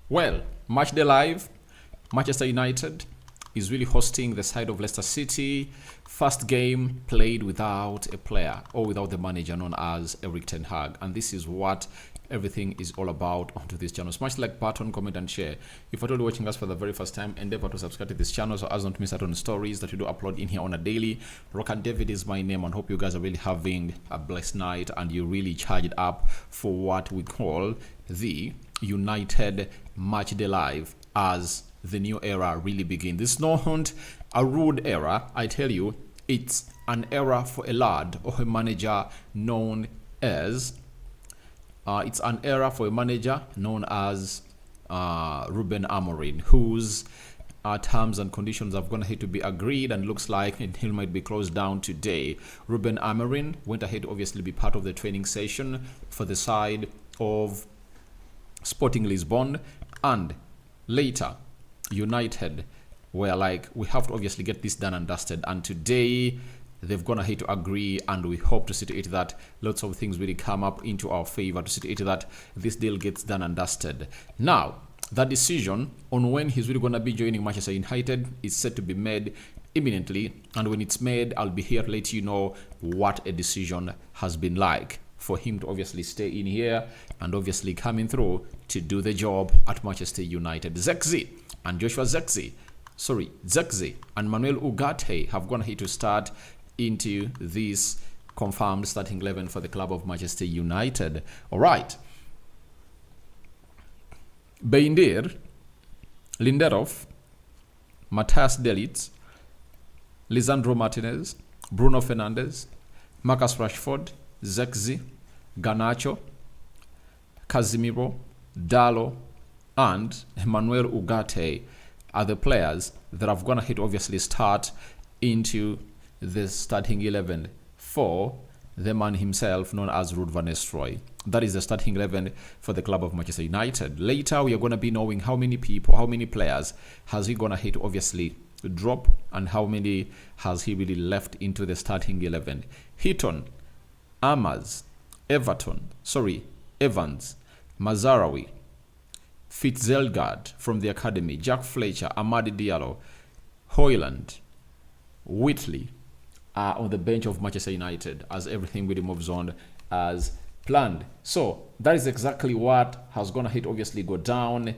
Well, match day live. Manchester United is really hosting the side of Leicester City. First game played without a player or without the manager known as Erik ten Hag. And this is what everything is all about onto this channel. Smash the like button, comment and share. If you're totally watching us for the very first time, endeavor to subscribe to this channel so as not to miss out on stories that we do upload in here on a daily. Rock and David is my name, and hope you guys are really having a blessed night and you really charged up for what we call the United Match Day Live as the new era really begins. This is not a rude era, I tell you. It's an era for a lad or a manager known as Ruben Amorim, whose terms and conditions have gone ahead to be agreed, and looks like he might be closed down today. Ruben Amorim went ahead to obviously be part of the training session for the side of Sporting Lisbon, and later United were like, we have to obviously get this done and dusted, and today they've gone ahead to agree, and we hope to see to it that lots of things really come up into our favor, to see to it that this deal gets done and dusted. Now, that decision on when he's really going to be joining Manchester United is set to be made imminently, and when it's made, I'll be here to let you know what a decision has been like for him to obviously stay in here and obviously coming through to do the job at Manchester United. Zirkzee and Manuel Ugarte have gone ahead to start into this confirmed starting 11 for the club of Manchester United. All right. Beindir, Lindelof, Matthias de Ligt, Lisandro Martinez, Bruno Fernandes, Marcus Rashford, Zirkzee, Garnacho, Casemiro, Dalot, and Manuel Ugarte are the players that have gone ahead to obviously start into the starting 11 for the man himself known as Ruud van Nistelrooy. That is the starting 11 for the club of Manchester United. Later, we are going to be knowing how many players has he gone ahead to obviously drop, and how many has he really left into the starting 11. Heaton, Evans, Mazarawi, Fitzgerald from the academy, Jack Fletcher, Amadi Diallo, Højlund, Whitley are on the bench of Manchester United as everything really moves on as planned. So that is exactly what has gone ahead obviously go down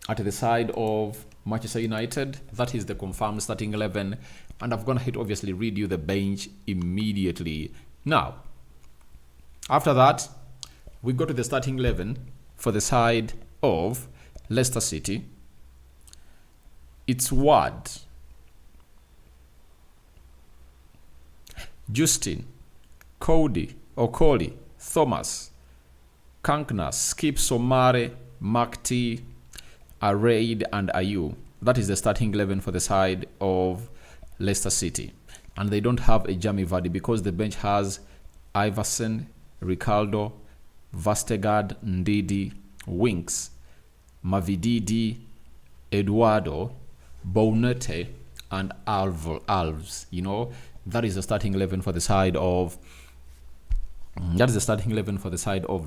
at the side of Manchester United. That is the confirmed starting 11, and I've gone ahead obviously read you the bench immediately. Now, after that, we go to the starting 11 for the side of Leicester City. It's Ward, Justin, Cody, Okoli, Thomas, Kankna, Skip, Somare, Makti, Araid, and Ayew. That is the starting 11 for the side of Leicester City. And they don't have a Jamie Vardy because the bench has Iverson, Ricardo, Vestergaard, Ndidi, Winks, Mavididi, Eduardo, Bounete, and Alves. You know, that is the starting 11 for the side of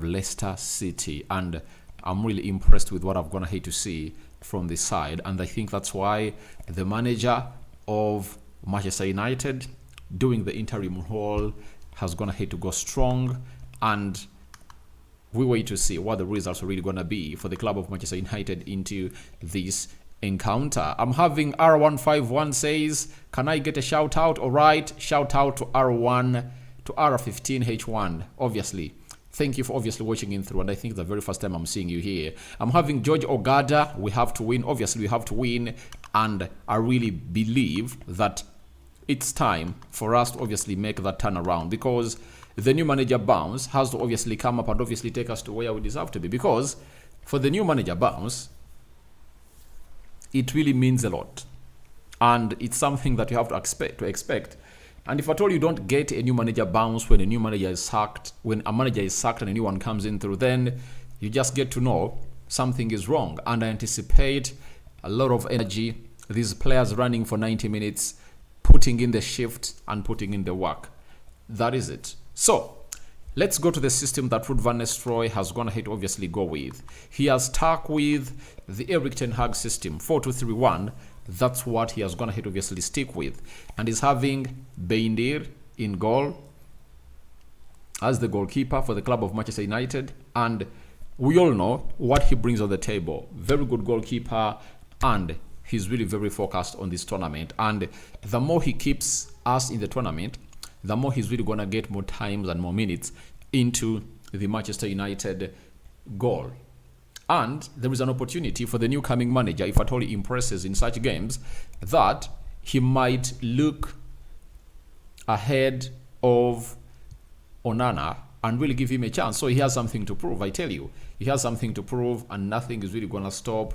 Leicester City, and I'm really impressed with what I've gone ahead to see from this side, and I think that's why the manager of Manchester United doing the interim role has gone ahead to go strong, and we wait to see what the results are really going to be for the club of Manchester United into this encounter. I'm having R151 says, can I get a shout out? All right, shout out to R1 to R15H1, obviously. Thank you for obviously watching in through, and I think the very first time I'm seeing you here. I'm having George Ogada, we have to win. Obviously, we have to win, and I really believe that it's time for us to obviously make that turnaround, because the new manager bounce has to obviously come up and obviously take us to where we deserve to be, because for the new manager bounce, it really means a lot, and it's something that you have to expect. And if at all you don't get a new manager bounce when a new manager is sacked, when a manager is sacked and a new one comes in through, then you just get to know something is wrong. And I anticipate a lot of energy, these players running for 90 minutes, putting in the shift and putting in the work. That is it. So let's go to the system that Ruud van Nistelrooy has gone ahead to obviously go with. He has stuck with the Erik ten Hag system, 4-2-3-1. That's what he has gone ahead to obviously stick with. And he's having Beindir in goal as the goalkeeper for the club of Manchester United. And we all know what he brings on the table. Very good goalkeeper, and he's really very focused on this tournament. And the more he keeps us in the tournament, the more he's really going to get more times and more minutes into the Manchester United goal. And there is an opportunity for the new coming manager, if at all he impresses in such games, that he might look ahead of Onana and really give him a chance. So he has something to prove, I tell you. He has something to prove, and nothing is really going to stop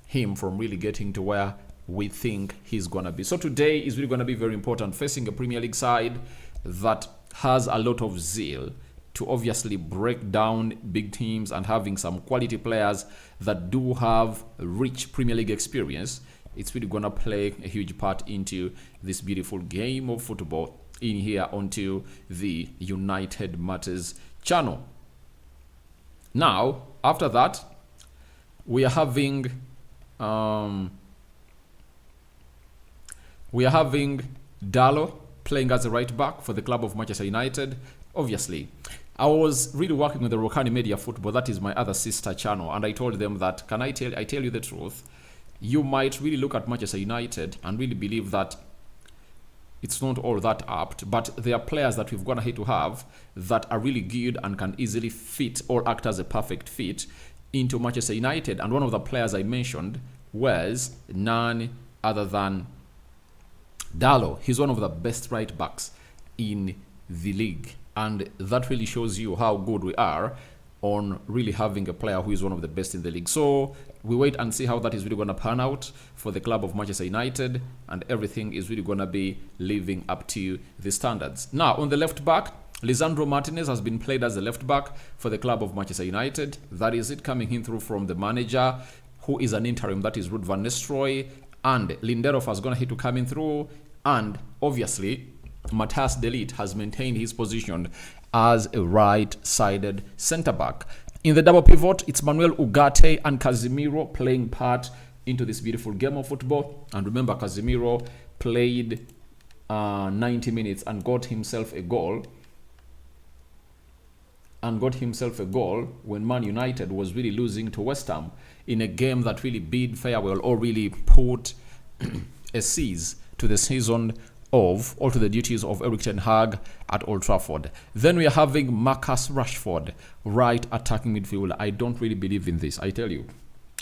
him from really getting to where we think he's going to be. So today is really going to be very important, facing a Premier League side that has a lot of zeal to obviously break down big teams and having some quality players that do have rich Premier League experience. It's really going to play a huge part into this beautiful game of football in here onto the United Matters channel. Now, after that, we are having Dalot playing as a right back for the club of Manchester United. Obviously, I was really working with the Rokani Media Football, that is my other sister channel, and I told them that, I tell you the truth, you might really look at Manchester United and really believe that it's not all that apt, but there are players that we've gone ahead to have that are really good and can easily fit or act as a perfect fit into Manchester United. And one of the players I mentioned was none other than Dalot. He's one of the best right backs in the league, and that really shows you how good we are on really having a player who is one of the best in the league. So we wait and see how that is really going to pan out for the club of Manchester United, and everything is really going to be living up to the standards. Now, on the left back, Lisandro Martinez has been played as a left back for the club of Manchester United. That is it, coming in through from the manager, who is an interim, that is Ruud van Nistelrooy, and Lindelof has gone ahead to come in through, and obviously Matthias de Ligt has maintained his position as a right-sided centre-back. In the double pivot, it's Manuel Ugarte and Casemiro playing part into this beautiful game of football. And remember, Casemiro played 90 minutes and got himself a goal. When Man United was really losing to West Ham in a game that really bid farewell or really put a cease to the season or to the duties of Erik ten Hag at Old Trafford. Then we are having Marcus Rashford, right attacking midfielder. I don't really believe in this, I tell you.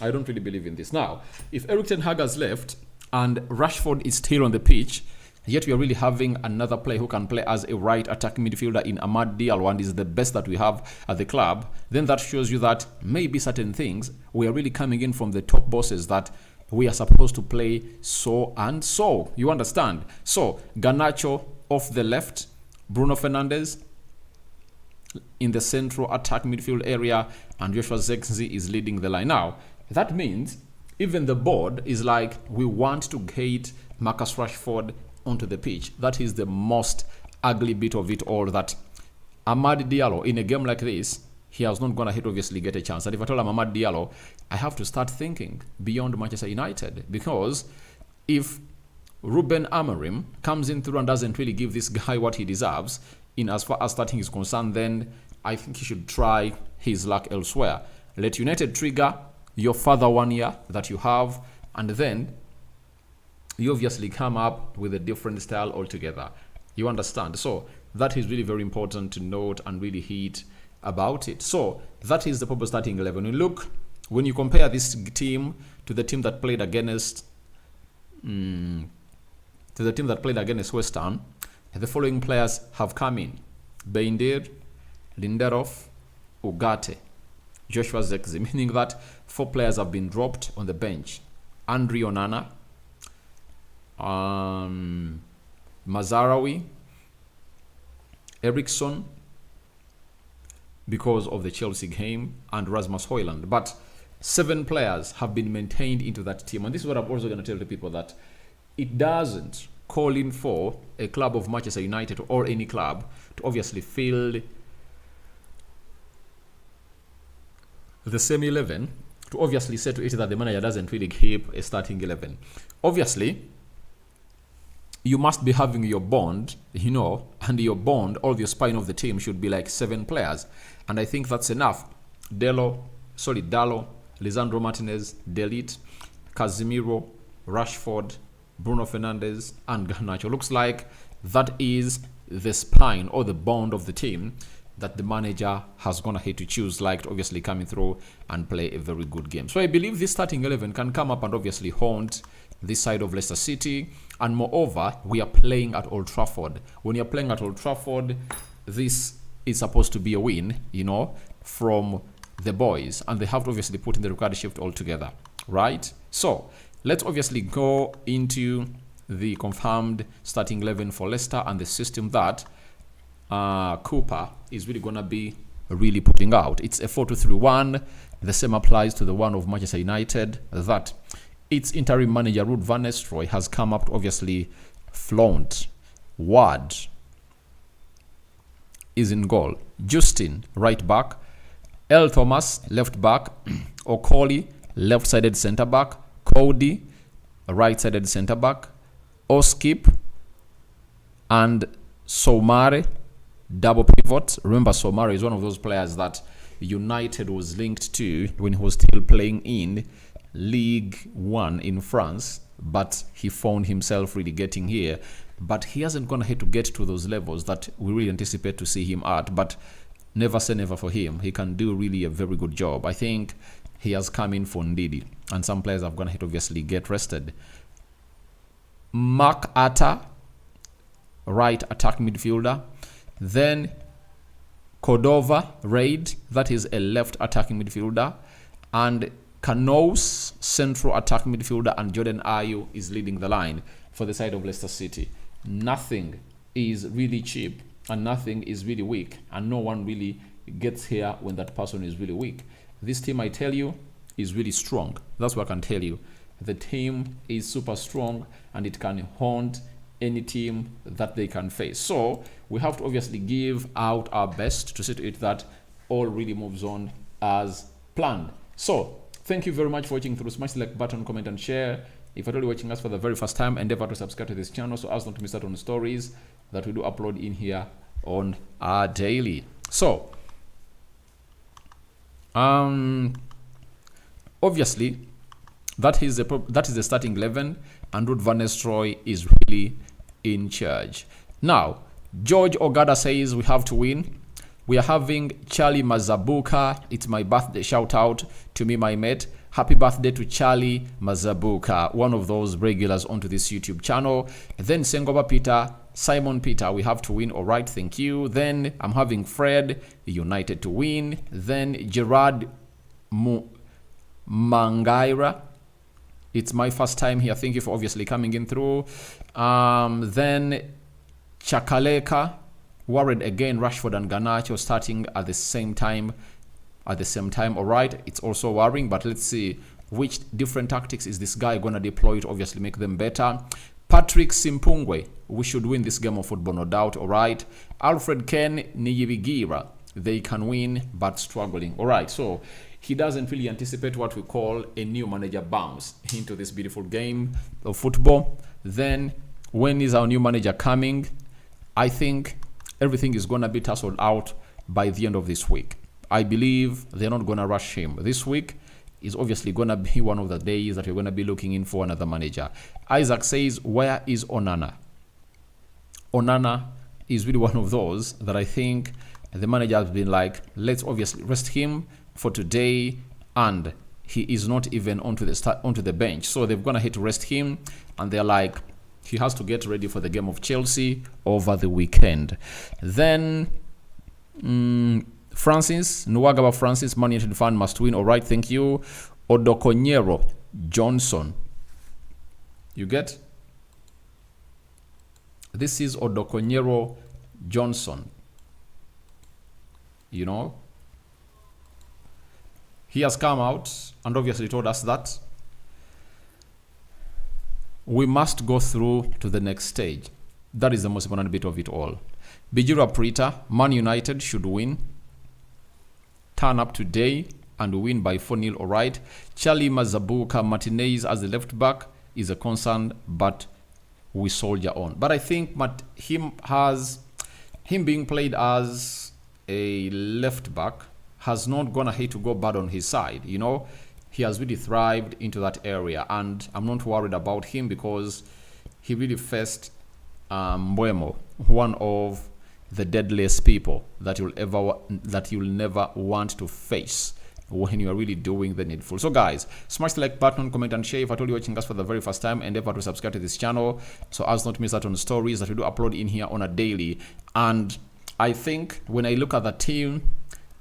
I don't really believe in this. Now, if Erik ten Hag has left and Rashford is still on the pitch, yet we are really having another player who can play as a right attacking midfielder in Amad Diallo, and is the best that we have at the club, then that shows you that maybe certain things we are really coming in from the top bosses that we are supposed to play so and so. You understand? So, Garnacho off the left, Bruno Fernandes in the central attack midfield area, and Joshua Zirkzee is leading the line. Now, that means even the board is like, we want to get Marcus Rashford onto the pitch. That is the most ugly bit of it all, that Amad Diallo in a game like this, he has not gone ahead obviously get a chance. And if I tell him Amad Diallo, I have to start thinking beyond Manchester United, because if Ruben Amorim comes in through and doesn't really give this guy what he deserves in as far as starting is concerned, then I think he should try his luck elsewhere. Let United trigger your further 1 year that you have, and then you obviously come up with a different style altogether. You understand? So that is really very important to note and really hit about it. So that is the proper starting 11. When you compare this team to the team that played against West Ham, the following players have come in: Beindir, Lindelof, Ugarte, Joshua Zirkzee, meaning that 4 players have been dropped on the bench. Andre Onana, Mazarawi, Eriksson, because of the Chelsea game, and Rasmus Højlund. But 7 players have been maintained into that team. And this is what I'm also going to tell the people, that it doesn't call in for a club of Manchester United or any club to obviously field the same 11 to obviously say to it that the manager doesn't really keep a starting 11. Obviously, you must be having your bond, and your bond, or the spine of the team should be like 7 players. And I think that's enough. Dallo, Lisandro Martinez, Delite, Casemiro, Rashford, Bruno Fernandes, and Garnacho. Looks like that is the spine or the bond of the team that the manager has gone ahead to choose, like obviously coming through and play a very good game. So I believe this starting 11 can come up and obviously haunt this side of Leicester City. And moreover, we are playing at Old Trafford. When you're playing at Old Trafford, this is supposed to be a win, from the boys. And they have to obviously put in the required shift altogether, right? So let's obviously go into the confirmed starting 11 for Leicester and the system that Cooper is really going to be really putting out. It's a 4-2-3-1. The same applies to the one of Manchester United. That its interim manager Ruud van Nistelrooy has come up to obviously flaunt. Ward is in goal. Justin, right back. L. Thomas, left back. Okoli, left-sided centre-back. Cody, right-sided centre-back. Oskip and Soumare, double pivot. Remember, Soumare is one of those players that United was linked to when he was still playing in League One in France, but he found himself really getting here. But he hasn't gone ahead to get to those levels that we really anticipate to see him at. But never say never for him. He can do really a very good job. I think he has come in for Ndidi, and some players have gone ahead to obviously get rested. Mark Atta, right attack midfielder. Then Cordova, Raid, that is a left attacking midfielder. And Canoes, central attack midfielder. And Jordan Ayew is leading the line for the side of Leicester City. Nothing is really cheap and nothing is really weak. And no one really gets here when that person is really weak. This team, I tell you, is really strong. That's what I can tell you. The team is super strong and it can haunt any team that they can face. So we have to obviously give out our best to see to it that all really moves on as planned. So thank you very much for watching. Smash the like button, comment and share. If you're watching us for the very first time, endeavor to subscribe to this channel so as not to miss out on the stories that we do upload in here on our daily. So obviously that is the starting 11 and Ruud van Nistelrooy is really in charge. Now, George Ugarte says we have to win. We are having Charlie Mazabuka. It's my birthday. Shout out to me, my mate. Happy birthday to Charlie Mazabuka, one of those regulars onto this YouTube channel. Then Sengoba Peter, Simon Peter, we have to win. All right, thank you. Then I'm having Fred, United to win. Then Gerard Mangaira. It's my first time here. Thank you for obviously coming in through. Then Chakaleka, worried again. Rashford and Garnacho starting at the same time. All right, it's also worrying, but let's see which different tactics is this guy gonna deploy to obviously make them better. Patrick Simpungwe, we should win this game of football, no doubt. All right. Alfred Ken Niyibigira, they can win but struggling. All right, so he doesn't really anticipate what we call a new manager bounce into this beautiful game of football. Then when is our new manager coming? I think everything is going to be tussled out by the end of this week. I believe they're not going to rush him. This week is obviously going to be one of the days that we're going to be looking in for another manager. Isaac says, where is Onana? Onana is really one of those that I think the manager has been like, let's obviously rest him for today, and he is not even onto the bench. So they've gone ahead to rest him, and they're like, he has to get ready for the game of Chelsea over the weekend. Then Francis Nwagaba Francis, Man United fan, must win. All right, thank you. Odokonyero Johnson, you get? This is Odokonyero Johnson. You know, he has come out and obviously told us that we must go through to the next stage. That is the most important bit of it all. Bijura Prita, Man United should win. Turn up today and win by 4-0, all right? Charlie Mazabuka Martinez as the left back is a concern, but we soldier on. But I think him being played as a left back has not gone ahead to go bad on his side. You know, he has really thrived into that area, and I'm not worried about him because he really faced Mbeumo, one of the deadliest people that you'll never want to face when you are really doing the needful. So guys, smash the like button, comment and share. If I told you watching us for the very first time, endeavor to subscribe to this channel so as not to miss out on stories that we do upload in here on a daily. And I think when I look at the team,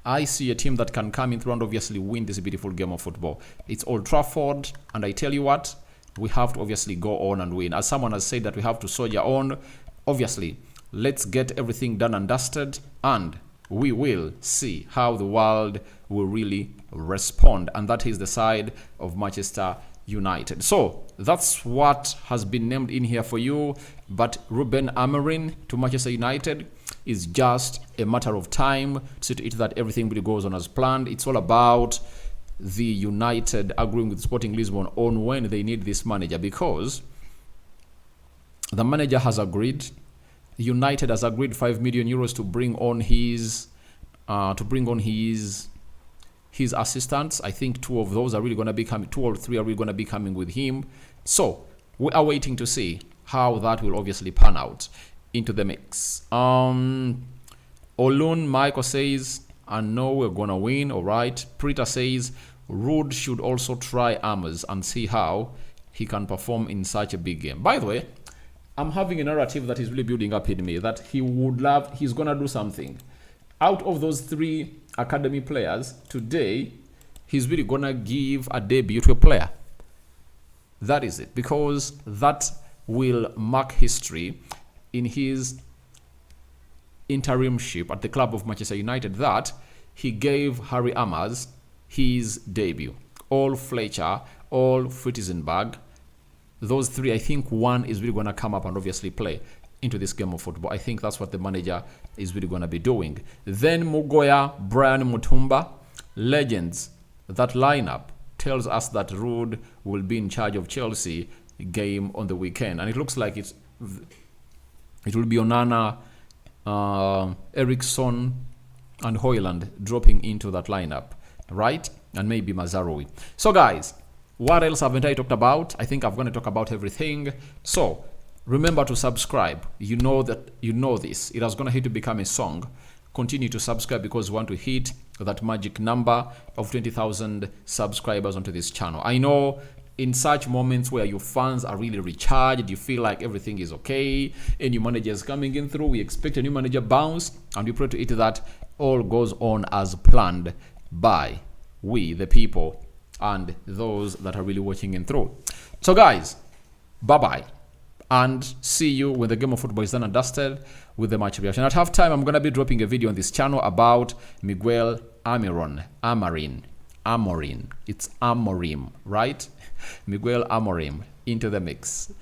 I see a team that can come in through and obviously win this beautiful game of football. It's Old Trafford, and I tell you what, we have to obviously go on and win. As someone has said that we have to soldier on, obviously, let's get everything done and dusted, and we will see how the world will really respond. And that is the side of Manchester United. So that's what has been named in here for you. But Ruben Amorim to Manchester United is just a matter of time to see to it that everything really goes on as planned. It's all about the United agreeing with Sporting Lisbon on when they need this manager, because the manager has agreed. United has agreed 5 million euros to bring on his assistants. I think 2 of those are really going to be coming, 2 or 3 are really going to be coming with him. So we are waiting to see how that will obviously pan out into the mix. Olun Michael says, I know we're gonna win, all right. Prita says, Rude should also try Amos and see how he can perform in such a big game. By the way, I'm having a narrative that is really building up in me that he's gonna do something. Out of those 3 academy players, today, he's really gonna give a debut to a player. That is it, because that will mark history in his interimship at the club of Manchester United, that he gave Harry Amers his debut. All Fletcher, all Fritizenberg, those 3, I think one is really going to come up and obviously play into this game of football. I think that's what the manager is really going to be doing. Then Mugoya, Brian Mutumba, legends. That lineup tells us that Rude will be in charge of Chelsea game on the weekend, and it looks like it will be Onana, Eriksson and Højlund dropping into that lineup, right? And maybe Mazraoui. So guys, what else haven't I talked about? I think I'm going to talk about everything. So remember to subscribe. You know this. It has gone ahead to become a song. Continue to subscribe because we want to hit that magic number of 20,000 subscribers onto this channel. I know in such moments where your fans are really recharged, you feel like everything is okay, a new manager is coming in through, we expect a new manager bounce, and we pray to it that all goes on as planned by we, the people, and those that are really watching in through. So guys, bye-bye, and see you when the game of football is done and dusted with the match reaction. At halftime, I'm going to be dropping a video on this channel about Miguel Amorim. It's Amorim, right? Miguel Amorim into the mix.